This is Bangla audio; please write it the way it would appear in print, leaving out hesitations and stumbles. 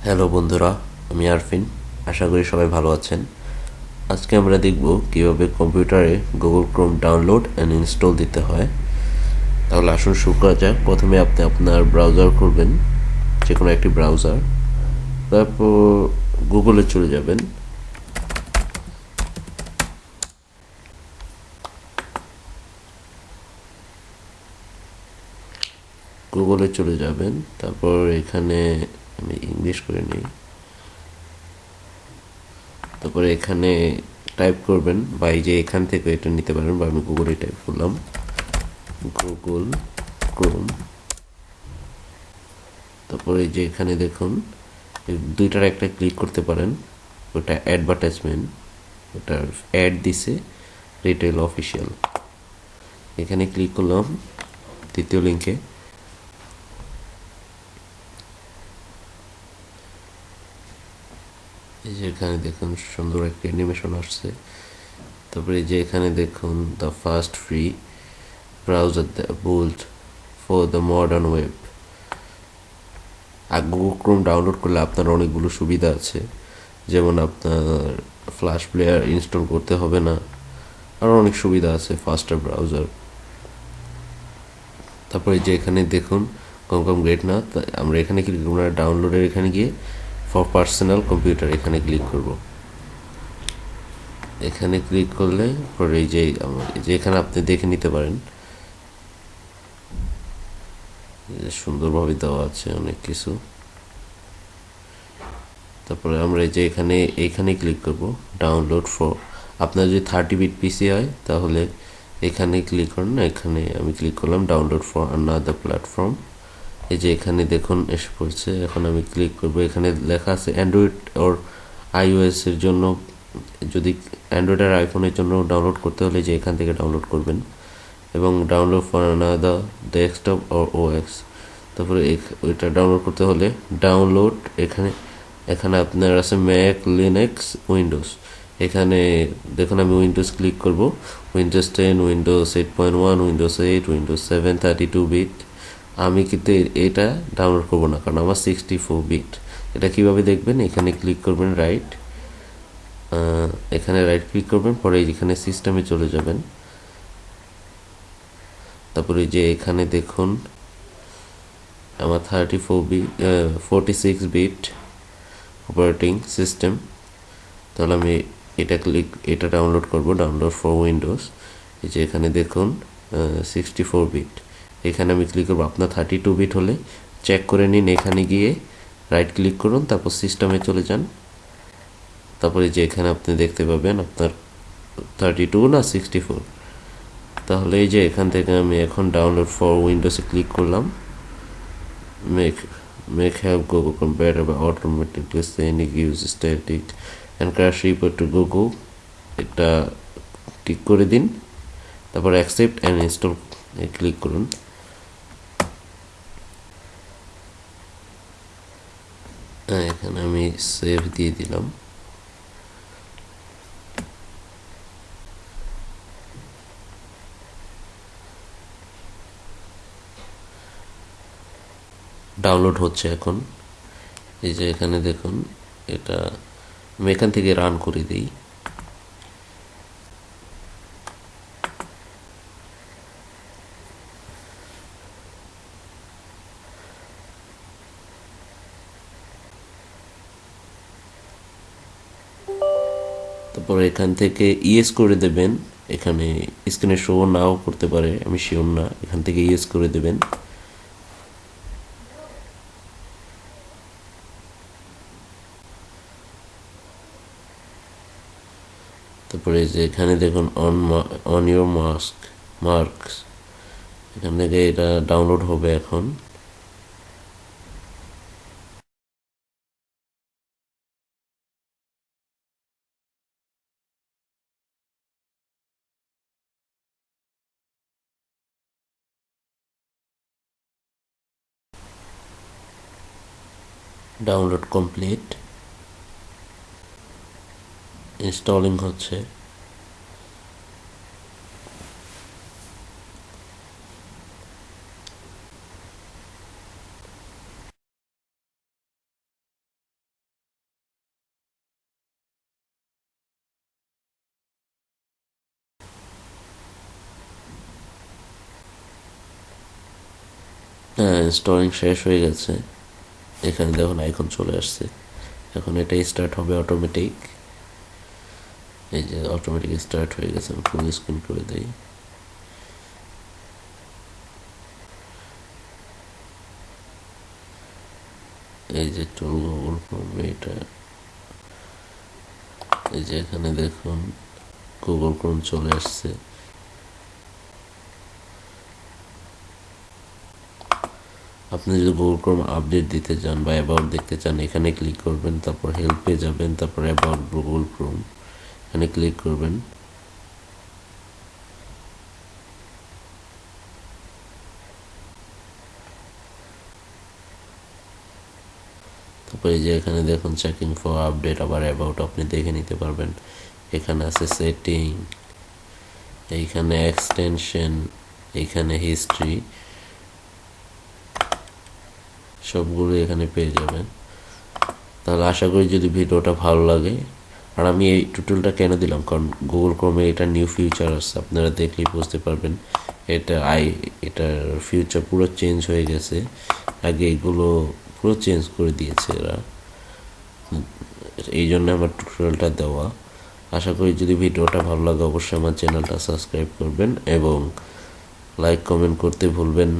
হ্যালো বন্ধুরা, আমি আরফিন। আশা করি সবাই ভালো আছেন। আজকে আমরা দেখব কিভাবে কম্পিউটারে Google Chrome download and install দিতে হয়। তাহলে আসুন শুরু করা যাক। প্রথমে আপনি আপনার ব্রাউজার খুলবেন, যে কোনো একটি ব্রাউজার। তারপর গুগলে চলে যাবেন। তারপর এখানে আমি ইংলিশ করে নিই। তারপরে এখানে টাইপ করবেন, বা এই যে এখান থেকে এটা নিতে পারেন, বা আমি গুগলে টাইপ করলাম গুগল ক্রোম। তারপরে এই যে এখানে দেখুন, দুইটার একটা ক্লিক করতে পারেন। ওটা অ্যাডভার্টাইজমেন্ট, ওটার অ্যাড দিছে রিটেল অফিসিয়াল। এখানে ক্লিক করলাম দ্বিতীয় লিঙ্কে। এই যে এখানে দেখুন সুন্দর একটা অ্যানিমেশন আসছে। তারপরে এই যে এখানে দেখুন the first free browser built for the modern web. আর গুগল ক্রোম ডাউনলোড করলে আপনার অনেকগুলো সুবিধা আছে, যেমন আপনার ফ্ল্যাশ প্লেয়ার ইনস্টল করতে হবে না, আরও অনেক সুবিধা আছে, ফাস্টার ব্রাউজার। তারপরে যে এখানে দেখুন কমকম গ্রেট না, আমরা এখানে ক্লিক করব না, ডাউনলোডের এখানে গিয়ে ফর পার্সোনাল কম্পিউটার এখানে ক্লিক করব। এখানে ক্লিক করলে পরে এই যে এখানে আপনি দেখে নিতে পারেন, সুন্দরভাবে দেওয়া আছে অনেক কিছু। তারপরে আমরা এই যে এইখানে ক্লিক করব ডাউনলোড ফর। আপনার যদি 30 বিট পিসি হয় তাহলে এখানে ক্লিক করেন না, এখানে আমি ক্লিক করলাম ডাউনলোড ফর আনাদার প্ল্যাটফর্ম। এই যে এখানে দেখুন এসে পড়ছে। এখন আমি ক্লিক করব, এখানে লেখা আছে অ্যান্ড্রয়েড ওর আইওএস এর জন্য। যদি অ্যান্ড্রয়েড আর আইফোনের জন্য ডাউনলোড করতে হলে যে এখান থেকে ডাউনলোড করবেন, এবং download for another desktop or OS. তারপরে ওইটা ডাউনলোড করতে হলে ডাউনলোড, এখানে এখানে আপনার আছে ম্যাক, লিনাক্স, উইন্ডোজ। এখানে দেখুন আমি উইন্ডোজ ক্লিক করব। Windows 10, Windows 8.1, Windows 8, Windows 7 32 bit. আমি কিন্তু এটা ডাউনলোড করব না, কারণ আমার 64 বিট। এটা কিভাবে দেখবেন, এখানে ক্লিক করবেন রাইট, এখানে রাইট ক্লিক করবেন, পরে এখানে সিস্টেমে চলে যাবেন। তারপরে যে এখানে দেখুন আমার 46 বিট অপারেটিং সিস্টেম। তাহলে আমি এটা ডাউনলোড করব, ডাউনলোড ফর উইন্ডোজ। এই যে এখানে দেখুন 64 বিট। এখানে আমি ক্লিক করবো। আপনার 32 বিট হলে চেক করে নিন, এখানে গিয়ে রাইট ক্লিক করুন, তারপর সিস্টেমে চলে যান। তারপরে যে এখানে আপনি দেখতে পাবেন আপনার 32 না 64। তাহলে এই যে এখান থেকে আমি এখন ডাউনলোড ফর উইন্ডোজে ক্লিক করলাম। Make make help Google compatible automatically sending use static and crash report to Google, এটা টিক করে দিন। তারপর অ্যাকসেপ্ট অ্যান্ড ইনস্টল ক্লিক করুন। এখানে আমি সেভ দিয়ে দিলাম। ডাউনলোড হচ্ছে এখন। এই যে এখানে দেখুন, এটা আমি এখান থেকে রান করে দিই। তারপর এখান থেকে ইয়েস করে দেবেন। এখানে স্ক্রিনে শো নাও করতে পারে, আমি শিওর না। এখান থেকে ইয়েস করে দেবেন। তারপরে যে এখানে দেখুন অন ইউর মার্কস, এখান থেকে এটা ডাউনলোড হবে এখন। ডাউনলোড কমপ্লিট, ইনস্টলিং হচ্ছে। হ্যাঁ, ইনস্টলিং শেষ হয়ে গেছে। এখানে দেখুন আইকন চলে আসছে। এখন এটা স্টার্ট হবে অটোমেটিক। এই যে অটোমেটিক স্টার্ট হয়ে গেছে। আমি ফুল স্ক্রিন করে দিই। এই যে টুল গুগল ক্রোম, এটা এই যে এখানে দেখুন গুগল ক্রোম চলে আসছে। আপনি যদি গুগল ক্রোম আপডেট দিতে চান বা অ্যাবাউট দেখতে চান, এখানে ক্লিক করবেন, তারপর হেল্পে যাবেন, তারপর অ্যাবাউট গুগল ক্রোম এখানে ক্লিক করবেন। তারপর এই যে এখানে দেখুন চেকিং ফর আপডেট, আবার অ্যাবাউট আপনি দেখে নিতে পারবেন। এখানে আছে সেটিং, এইখানে এক্সটেনশন, এইখানে হিস্ট্রি, সবগুলো এখানে পেয়ে যাবেন। তাহলে আশা করি যদি ভিডিওটা ভালো লাগে। আর আমি এই টিউটোরিয়ালটা কেন দিলাম, কারণ গুগল ক্রোমে এটা নিউ ফিচার আছে, আপনারা দেখলেই বুঝতে পারবেন। এটার ফিউচার পুরো চেঞ্জ হয়ে গেছে। আগে এগুলো পুরো চেঞ্জ করে দিয়েছে এরা, এই জন্য আমার টিউটোরিয়ালটা দেওয়া। আশা করি যদি ভিডিওটা ভালো লাগে অবশ্যই আমার চ্যানেলটা সাবস্ক্রাইব করবেন এবং লাইক কমেন্ট করতে ভুলবেন না।